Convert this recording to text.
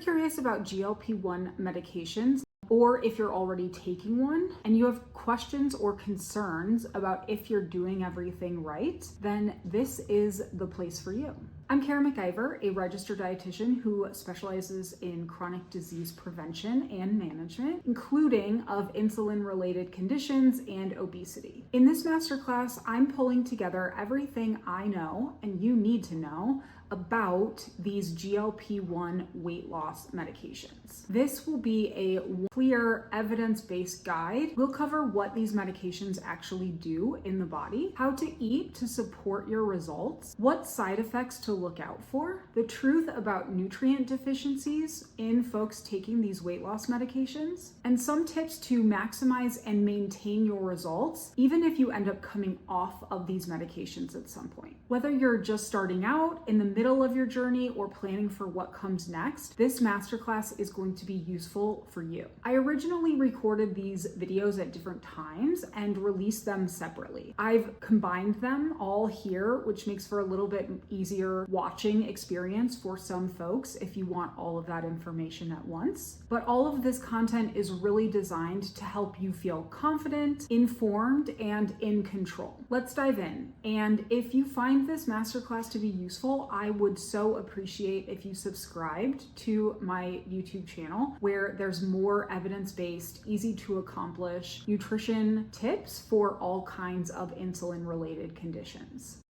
curious about GLP-1 medications, or if you're already taking one and you have questions or concerns about if you're doing everything right, then this is the place for you. I'm Kara McIver, a registered dietitian who specializes in chronic disease prevention and management, including of insulin-related conditions and obesity. In this masterclass, I'm pulling together everything I know and you need to know about these GLP-1 weight loss medications. This will be a clear evidence-based guide. We'll cover what these medications actually do in the body, how to eat to support your results, what side effects to look out for, the truth about nutrient deficiencies in folks taking these weight loss medications, and some tips to maximize and maintain your results, even if you end up coming off of these medications at some point. Whether you're just starting out, in the middle of your journey, or planning for what comes next, this masterclass is going to be useful for you. I originally recorded these videos at different times and released them separately. I've combined them all here, which makes for a little bit easier watching experience for some folks if you want all of that information at once. But all of this content is really designed to help you feel confident, informed, and in control. Let's dive in. And if you find this masterclass to be useful, I would so appreciate if you subscribed to my YouTube channel, where there's more evidence-based, easy to accomplish nutrition tips for all kinds of insulin-related conditions.